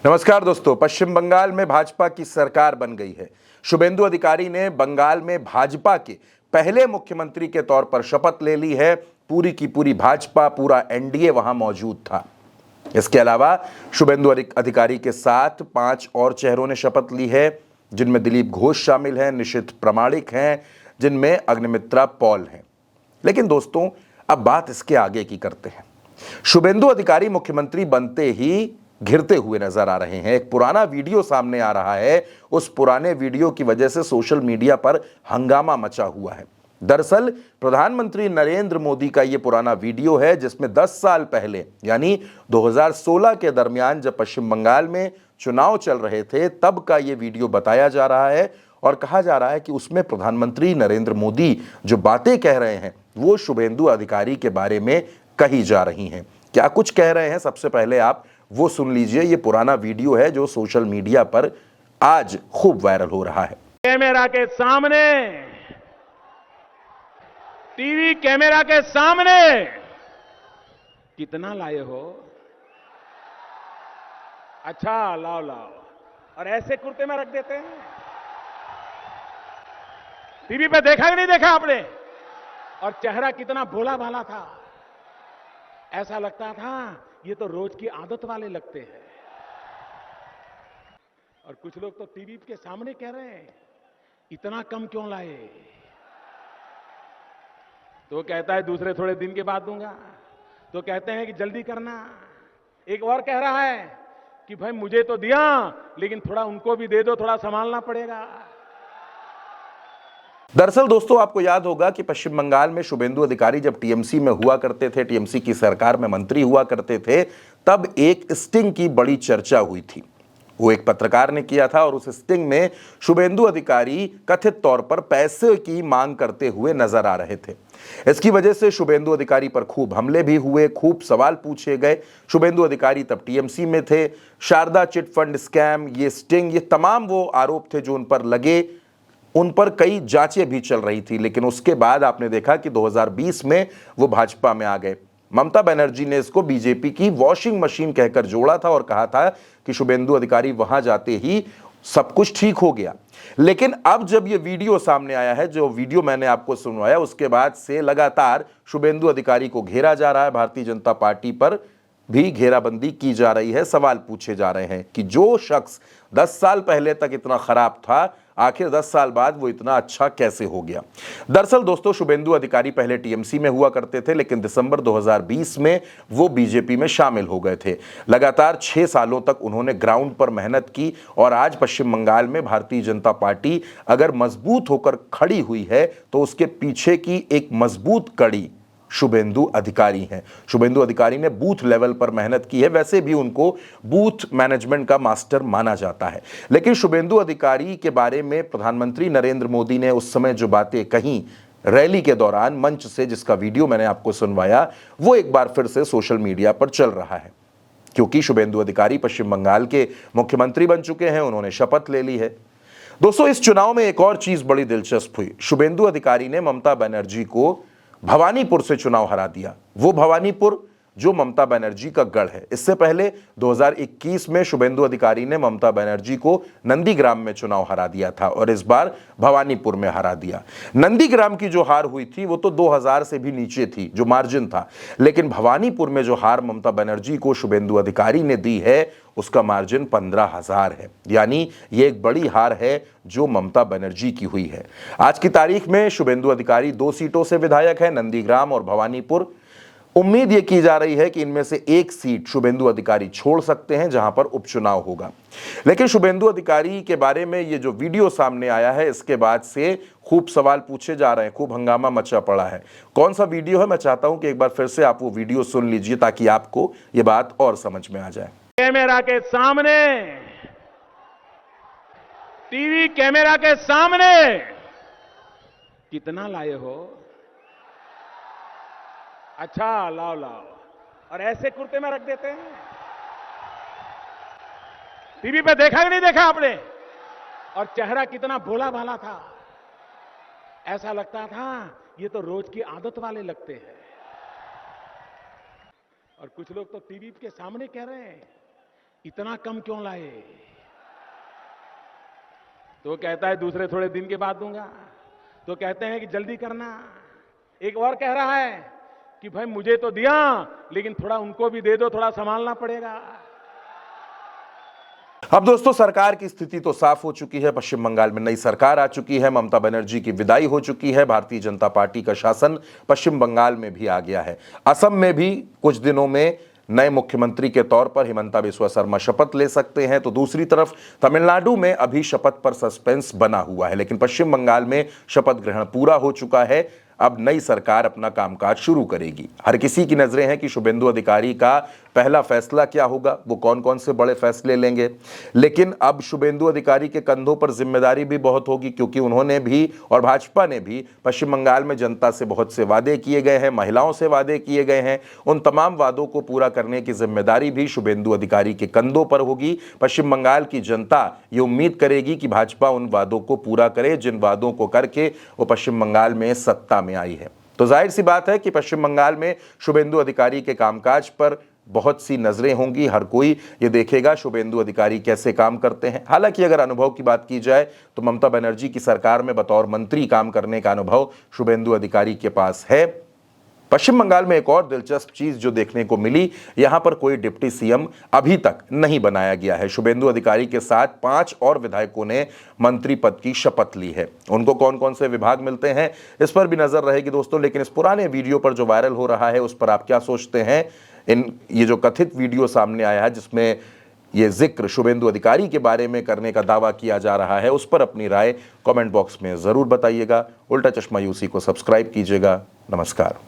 नमस्कार दोस्तों, पश्चिम बंगाल में भाजपा की सरकार बन गई है। शुभेंदु अधिकारी ने बंगाल में भाजपा के पहले मुख्यमंत्री के तौर पर शपथ ले ली है। पूरी की पूरी भाजपा, पूरा एनडीए वहां मौजूद था। इसके अलावा शुभेंदु अधिकारी के साथ 5 और चेहरों ने शपथ ली है, जिनमें दिलीप घोष शामिल हैं, निशित प्रामाणिक हैं, जिनमें अग्निमित्रा पॉल हैं। लेकिन दोस्तों, अब बात इसके आगे की करते हैं। शुभेंदु अधिकारी मुख्यमंत्री बनते ही घिरते हुए नजर आ रहे हैं। एक पुराना वीडियो सामने आ रहा है। उस पुराने वीडियो की वजह से सोशल मीडिया पर हंगामा मचा हुआ है। दरअसल प्रधानमंत्री नरेंद्र मोदी का यह पुराना वीडियो है, जिसमें 10 साल पहले यानी 2016 के दरमियान जब पश्चिम बंगाल में चुनाव चल रहे थे, तब का यह वीडियो बताया जा रहा है और कहा जा रहा है कि उसमें प्रधानमंत्री नरेंद्र मोदी जो बातें कह रहे हैं वो शुभेंदु अधिकारी के बारे में कही जा रही हैं। क्या कुछ कह रहे हैं, सबसे पहले आप वो सुन लीजिए। ये पुराना वीडियो है जो सोशल मीडिया पर आज खूब वायरल हो रहा है। कैमरा के सामने, टीवी कैमरा के सामने कितना लाए हो? अच्छा, लाओ लाओ। और ऐसे कुर्ते में रख देते हैं। टीवी पे देखा कि नहीं देखा आपने? और चेहरा कितना भोला भाला था। ऐसा लगता था ये तो रोज की आदत वाले लगते हैं। और कुछ लोग तो टीवी के सामने कह रहे हैं इतना कम क्यों लाए? तो कहता है दूसरे थोड़े दिन के बाद दूंगा, तो कहते हैं कि जल्दी करना। एक और कह रहा है कि भाई मुझे तो दिया, लेकिन थोड़ा उनको भी दे दो, थोड़ा संभालना पड़ेगा। दरअसल दोस्तों, आपको याद होगा कि पश्चिम बंगाल में शुभेंदु अधिकारी जब टीएमसी में हुआ करते थे, टीएमसी की सरकार में मंत्री हुआ करते थे, तब एक स्टिंग की बड़ी चर्चा हुई थी। वो एक पत्रकार ने किया था और उस स्टिंग में शुभेंदु अधिकारी कथित तौर पर पैसे की मांग करते हुए नजर आ रहे थे। इसकी वजह से शुभेंदु अधिकारी पर खूब हमले भी हुए, खूब सवाल पूछे गए। शुभेंदु अधिकारी तब टीएमसी में थे। शारदा चिट फंड स्कैम, ये स्टिंग, ये तमाम वो आरोप थे जो उन पर लगे। उन पर कई जांचें भी चल रही थी। लेकिन उसके बाद आपने देखा कि 2020 में वो भाजपा में आ गए। ममता बनर्जी ने इसको बीजेपी की वॉशिंग मशीन कहकर जोड़ा था और कहा था कि शुभेंदु अधिकारी वहां जाते ही सब कुछ ठीक हो गया। लेकिन अब जब ये वीडियो सामने आया है, जो वीडियो मैंने आपको सुनवाया, उसके बाद से लगातार शुभेंदु अधिकारी को घेरा जा रहा है। भारतीय जनता पार्टी पर भी घेराबंदी की जा रही है। सवाल पूछे जा रहे हैं कि जो शख्स 10 साल पहले तक इतना खराब था, आखिर 10 साल बाद वो इतना अच्छा कैसे हो गया। दरअसल दोस्तों, शुभेंदु अधिकारी पहले टीएमसी में हुआ करते थे, लेकिन दिसंबर 2020 में वो बीजेपी में शामिल हो गए थे। लगातार 6 सालों तक उन्होंने ग्राउंड पर मेहनत की और आज पश्चिम बंगाल में भारतीय जनता पार्टी अगर मजबूत होकर खड़ी हुई है तो उसके पीछे की एक मजबूत कड़ी शुभेंदु अधिकारी हैं। शुभेंदु अधिकारी ने बूथ लेवल पर मेहनत की है। वैसे भी उनको बूथ मैनेजमेंट का मास्टर माना जाता है। लेकिन शुभेंदु अधिकारी के बारे में प्रधानमंत्री नरेंद्र मोदी ने उस समय जो बातें कही रैली के दौरान मंच से, जिसका वीडियो मैंने आपको सुनवाया, वो एक बार फिर से सोशल मीडिया पर चल रहा है। क्योंकि शुभेंदु अधिकारी पश्चिम बंगाल के मुख्यमंत्री बन चुके हैं, उन्होंने शपथ ले ली है। दोस्तों, इस चुनाव में एक और चीज बड़ी दिलचस्प हुई। शुभेंदु अधिकारी ने ममता बनर्जी को भवानीपुर से चुनाव हरा दिया। वो भवानीपुर जो ममता बनर्जी का गढ़ है। इससे पहले 2021 में शुभेंदु अधिकारी ने ममता बनर्जी को नंदीग्राम में चुनाव हरा दिया था और इस बार भवानीपुर में हरा दिया। नंदीग्राम की जो हार हुई थी वो तो 2000 से भी नीचे थी, जो मार्जिन था। लेकिन भवानीपुर में जो हार ममता बनर्जी को शुभेंदु अधिकारी ने दी है, उसका मार्जिन 15,000 है। यानी ये एक बड़ी हार है जो ममता बनर्जी की हुई है। आज की तारीख में शुभेंदु अधिकारी 2 सीटों से विधायक है, नंदीग्राम और भवानीपुर। उम्मीद यह की जा रही है कि इनमें से एक सीट शुभेंदु अधिकारी छोड़ सकते हैं, जहां पर उपचुनाव होगा। लेकिन शुभेंदु अधिकारी के बारे में ये जो वीडियो सामने आया है, इसके बाद से खूब सवाल पूछे जा रहे हैं, खूब हंगामा मचा पड़ा है। कौन सा वीडियो है, मैं चाहता हूं कि एक बार फिर से आप वो वीडियो सुन लीजिए ताकि आपको ये बात और समझ में आ जाए। कैमरा के सामने, टीवी कैमरा के सामने कितना लाए हो? अच्छा, लाओ लाओ। और ऐसे कुर्ते में रख देते हैं। टीवी पे देखा कि नहीं देखा आपने? और चेहरा कितना भोला भाला था। ऐसा लगता था ये तो रोज की आदत वाले लगते हैं। और कुछ लोग तो टीवी के सामने कह रहे हैं इतना कम क्यों लाए? तो कहता है दूसरे थोड़े दिन के बाद दूंगा। तो कहते हैं कि जल्दी करना। एक और कह रहा है कि भाई मुझे तो दिया, लेकिन थोड़ा उनको भी दे दो, थोड़ा संभालना पड़ेगा। अब दोस्तों, सरकार की स्थिति तो साफ हो चुकी है। पश्चिम बंगाल में नई सरकार आ चुकी है, ममता बनर्जी की विदाई हो चुकी है, भारतीय जनता पार्टी का शासन पश्चिम बंगाल में भी आ गया है। असम में भी कुछ दिनों में नए मुख्यमंत्री के तौर पर हिमंता बिस्वा शर्मा शपथ ले सकते हैं। तो दूसरी तरफ तमिलनाडु में अभी शपथ पर सस्पेंस बना हुआ है, लेकिन पश्चिम बंगाल में शपथ ग्रहण पूरा हो चुका है। अब नई सरकार अपना कामकाज शुरू करेगी। हर किसी की नजरें हैं कि शुभेंदु अधिकारी का पहला फैसला क्या होगा, वो कौन कौन से बड़े फैसले लेंगे। लेकिन अब शुभेंदु अधिकारी के कंधों पर जिम्मेदारी भी बहुत होगी, क्योंकि उन्होंने भी और भाजपा ने भी पश्चिम बंगाल में जनता से बहुत से वादे किए गए हैं, महिलाओं से वादे किए गए हैं। उन तमाम वादों को पूरा करने की जिम्मेदारी भी शुभेंदु अधिकारी के कंधों पर होगी। पश्चिम बंगाल की जनता ये उम्मीद करेगी कि भाजपा उन वादों को पूरा करे जिन वादों को करके वो पश्चिम बंगाल में सत्ता में आई है। तो जाहिर सी बात है कि पश्चिम बंगाल में शुभेंदु अधिकारी के कामकाज पर बहुत सी नजरें होंगी। हर कोई ये देखेगा शुभेंदु अधिकारी कैसे काम करते हैं। हालांकि अगर अनुभव की बात की जाए तो ममता बनर्जी की सरकार में बतौर मंत्री काम करने का अनुभव शुभेंदु अधिकारी के पास है। पश्चिम बंगाल में एक और दिलचस्प चीज जो देखने को मिली, यहां पर कोई डिप्टी सीएम अभी तक नहीं बनाया गया है। शुभेंदु अधिकारी के साथ 5 और विधायकों ने मंत्री पद की शपथ ली है। उनको कौन कौन से विभाग मिलते हैं, इस पर भी नजर रहेगी दोस्तों। लेकिन इस पुराने वीडियो पर जो वायरल हो रहा है, उस पर आप क्या सोचते हैं? ये जो कथित वीडियो सामने आया है जिसमें ये जिक्र शुभेंदु अधिकारी के बारे में करने का दावा किया जा रहा है, उस पर अपनी राय कमेंट बॉक्स में जरूर बताइएगा। उल्टा चश्मा यूसी को सब्सक्राइब कीजिएगा। नमस्कार।